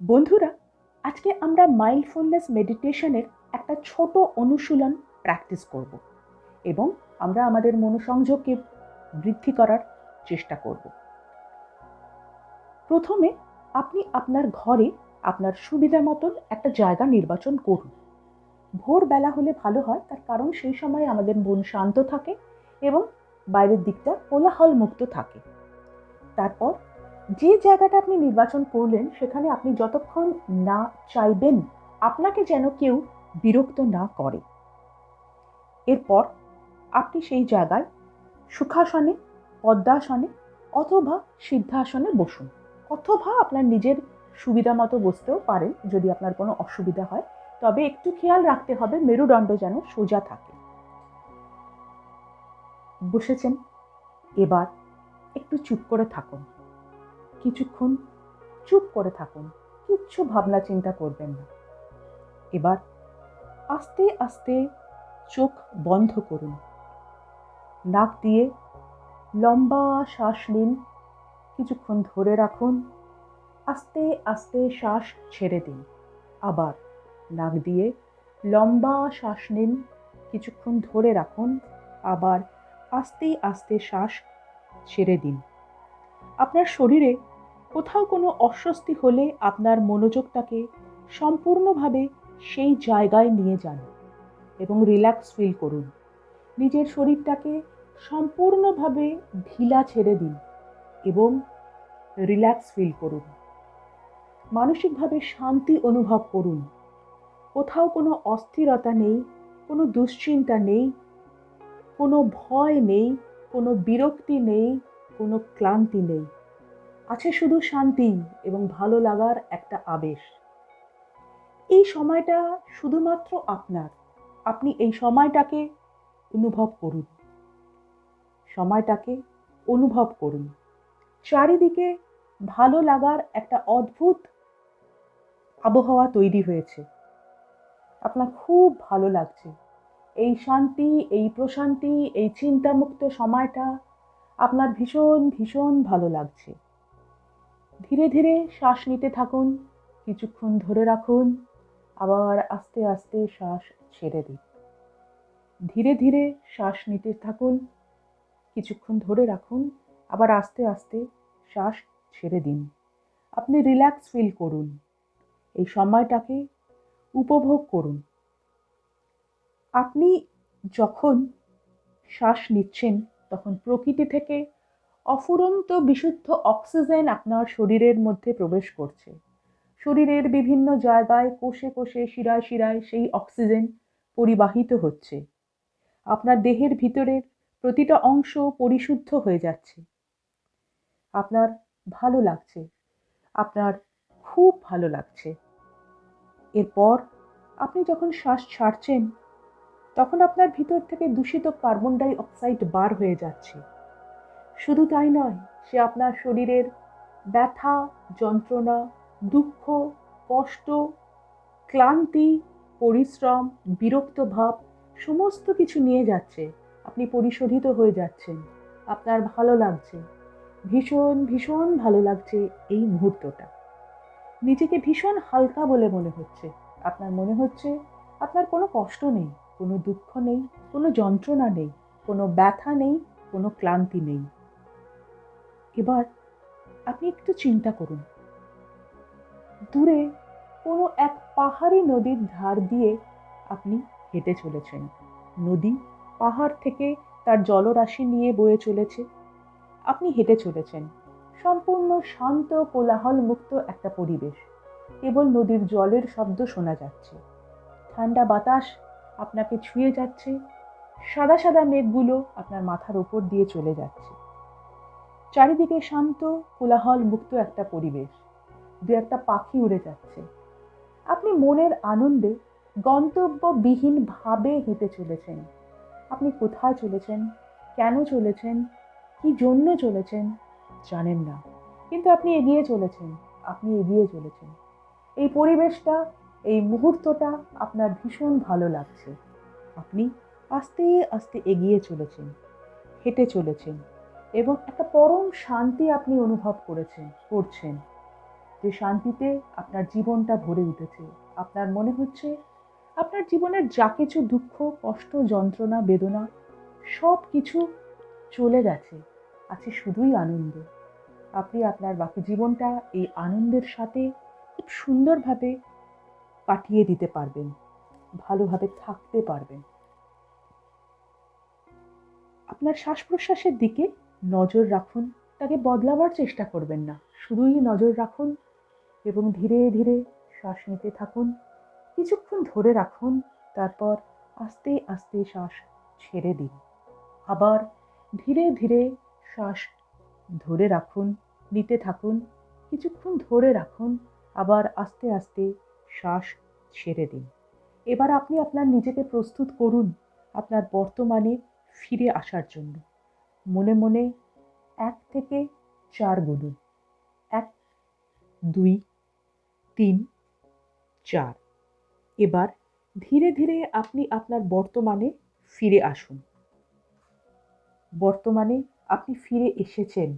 বন্ধুরা, আজকে আমরা মাইন্ডফুলনেস মেডিটেশনের একটা ছোট অনুশীলন প্র্যাকটিস করব এবং আমরা আমাদের মনোসংযোগকে বৃদ্ধি করার চেষ্টা করব। প্রথমে আপনি আপনার ঘরে আপনার সুবিধা মতন একটা জায়গা নির্বাচন করুন। ভোরবেলা হলে ভালো হয়, তার কারণ সেই সময় আমাদের মন শান্ত থাকে এবং বাইরের দিকটা কোলাহল মুক্ত থাকে। তারপর যে জায়গাটা আপনি নির্বাচন করলেন সেখানে আপনি যতক্ষণ না চাইবেন আপনাকে যেন কেউ বিরক্ত না করে, এরপর আপনি সেই জায়গায় সুখাসনে, পদ্মাসনে অথবা সিদ্ধাসনে বসুন, অথবা আপনার নিজের সুবিধা মতো বসতেও পারেন যদি আপনার কোনো অসুবিধা হয়। তবে একটু খেয়াল রাখতে হবে মেরুদণ্ড যেন সোজা থাকে। বসেছেন, এবার একটু চুপ করে থাকুন। কিছুক্ষণ চুপ করে থাকুন, কিচ্ছু ভাবনা চিন্তা করবেন না। এবার আস্তে আস্তে চোখ বন্ধ করুন। নাক দিয়ে লম্বা শ্বাস নিন, কিছুক্ষণ ধরে রাখুন, আস্তে আস্তে শ্বাস ছেড়ে দিন। আবার নাক দিয়ে লম্বা শ্বাস নিন, কিছুক্ষণ ধরে রাখুন, আবার আস্তে আস্তে শ্বাস ছেড়ে দিন। আপনার শরীরে কোথাও কোনো অস্বস্তি হলে আপনার মনোযোগটাকে সম্পূর্ণভাবে সেই জায়গায় নিয়ে যান এবং রিল্যাক্স ফিল করুন। নিজের শরীরটাকে সম্পূর্ণভাবে ঢিলা ছেড়ে দিন এবং রিল্যাক্স ফিল করুন। মানসিকভাবে শান্তি অনুভব করুন। কোথাও কোনো অস্থিরতা নেই, কোনো দুশ্চিন্তা নেই, কোনো ভয় নেই, কোনো বিরক্তি নেই, কোনো ক্লান্তি নেই। আছে শুধু শান্তি এবং ভালো লাগার একটা আবেশ। এই সময়টা শুধুমাত্র আপনার। আপনি এই সময়টাকে অনুভব করুন। সময়টাকে অনুভব করুন। চারিদিকে ভালো লাগার একটা অদ্ভুত আবহাওয়া তৈরি হয়েছে। আপনার খুব ভালো লাগছে। এই শান্তি, এই প্রশান্তি, এই চিন্তামুক্ত সময়টা আপনার ভীষণ ভীষণ ভালো লাগছে। ধীরে ধীরে শ্বাস নিতে থাকুন, কিছুক্ষণ ধরে রাখুন, আবার আস্তে আস্তে শ্বাস ছেড়ে দিন। ধীরে ধীরে শ্বাস নিতে থাকুন, কিছুক্ষণ ধরে রাখুন, আবার আস্তে আস্তে শ্বাস ছেড়ে দিন। আপনি রিল্যাক্স ফিল করুন। এই সময়টাকে উপভোগ করুন। আপনি যখন শ্বাস নিচ্ছেন তখন প্রকৃতি থেকে অফুরন্ত বিশুদ্ধ অক্সিজেন আপনার শরীরের মধ্যে প্রবেশ করছে। শরীরের বিভিন্ন জায়গায় কোষে কোষে শিরায় শিরায় সেই অক্সিজেন পরিবাহিত হচ্ছে। আপনার দেহের ভিতরের প্রতিটা অংশ পরিশুদ্ধ হয়ে যাচ্ছে। আপনার ভালো লাগছে, আপনার খুব ভালো লাগছে। এরপর আপনি যখন শ্বাস ছাড়ছেন তখন আপনার ভিতর থেকে দূষিত কার্বন ডাই অক্সাইড বার হয়ে যাচ্ছে। শুধু তাই নয়, সে আপনার শরীরের ব্যথা, যন্ত্রণা, দুঃখ, কষ্ট, ক্লান্তি, পরিশ্রম, বিরক্ত ভাব সমস্ত কিছু নিয়ে যাচ্ছে। আপনি পরিশোধিত হয়ে যাচ্ছেন। আপনার ভালো লাগছে, ভীষণ ভীষণ ভালো লাগছে এই মুহূর্তটা। নিজেকে ভীষণ হালকা বলে মনে হচ্ছে। আপনার মনে হচ্ছে আপনার কোনো কষ্ট নেই, কোনো দুঃখ নেই, কোনো যন্ত্রণা নেই, কোনো ব্যথা নেই, কোনো ক্লান্তি নেই। এবার আপনি একটু চিন্তা করুন, দূরে কোনো এক পাহাড়ি নদীর ধার দিয়ে আপনি হেঁটে চলেছেন। নদী পাহাড় থেকে তার জলরাশি নিয়ে বয়ে চলেছে। আপনি হেঁটে চলেছেন। সম্পূর্ণ শান্ত কোলাহল মুক্ত একটা পরিবেশ। কেবল নদীর জলের শব্দ শোনা যাচ্ছে। ঠান্ডা বাতাস আপনাকে ছুঁয়ে যাচ্ছে। সাদা সাদা মেঘগুলো আপনার মাথার উপর দিয়ে চলে যাচ্ছে। চারিদিকে শান্ত কোলাহল মুক্ত একটা পরিবেশ। দু একটা পাখি উড়ে যাচ্ছে। আপনি মনের আনন্দে গন্তব্যবিহীন ভাবে হেঁটে চলেছেন। আপনি কোথায় চলেছেন, কেন চলেছেন, কি জন্য চলেছেন জানেন না, কিন্তু আপনি এগিয়ে চলেছেন। আপনি এগিয়ে চলেছেন। এই পরিবেশটা, এই মুহূর্তটা আপনার ভীষণ ভালো লাগছে। আপনি আস্তে আস্তে এগিয়ে চলেছেন, হেঁটে চলেছেন এবং একটা পরম শান্তি আপনি অনুভব করছেন। যে শান্তিতে আপনার জীবনটা ভরে উঠেছে। আপনার মনে হচ্ছে আপনার জীবনের যা কিছু দুঃখ, কষ্ট, যন্ত্রণা, বেদনা সব কিছু চলে গেছে। আছে শুধুই আনন্দ। আপনি আপনার বাকি জীবনটা এই আনন্দের সাথে খুব সুন্দরভাবে কাটিয়ে দিতে পারবেন, ভালোভাবে থাকতে পারবেন। আপনার শ্বাস-প্রশ্বাসের দিকে নজর রাখুন, তাকে বদলাবার চেষ্টা করবেন না। শুধুই নজর রাখুন এবং ধীরে ধীরে শ্বাস নিতে থাকুন। কিছুক্ষণ ধরে রাখুন, তারপর আস্তে আস্তে শ্বাস ছেড়ে দিন। আবার ধীরে ধীরে শ্বাস ধরে রাখুন, নিতে থাকুন। কিছুক্ষণ ধরে রাখুন, আবার আস্তে আস্তে শ্বাস ছেড়ে দিন। এবার আপনি আপনার নিজেকে প্রস্তুত করুন আপনার বর্তমানে ফিরে আসার জন্য। মনে মনে ১ থেকে ৪ গুনুন। ১, ২, ৩, ৪। এবার ধীরে ধীরে আপনি আপনার বর্তমানে ফিরে আসুন। বর্তমানে আপনি ফিরে এসেছেন।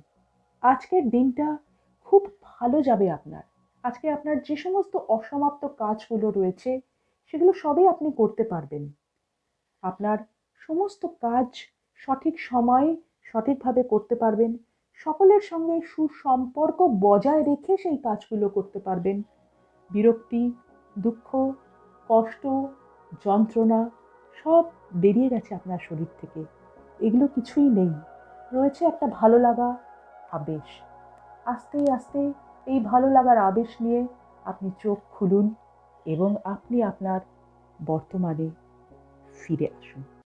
আজকের দিনটা খুব ভালো যাবে আপনার। আজকে আপনার যে সমস্ত অসমাপ্ত কাজগুলো রয়েছে, সেগুলো সবই আপনি করতে পারবেন। আপনার সমস্ত কাজ সঠিক সময়ে সঠিকভাবে করতে পারবেন। সকলের সঙ্গে সুসম্পর্ক বজায় রেখে সেই কাজগুলো করতে পারবেন। বিরক্তি, দুঃখ, কষ্ট, যন্ত্রণা সব বেরিয়ে গেছে আপনার শরীর থেকে। এগুলো কিছুই নেই। রয়েছে একটা ভালো লাগা, আবেশ। আস্তে আস্তে এই ভালো লাগার আবেশ নিয়ে আপনি চোখ খুলুন এবং আপনি আপনার বর্তমানে ফিরে আসুন।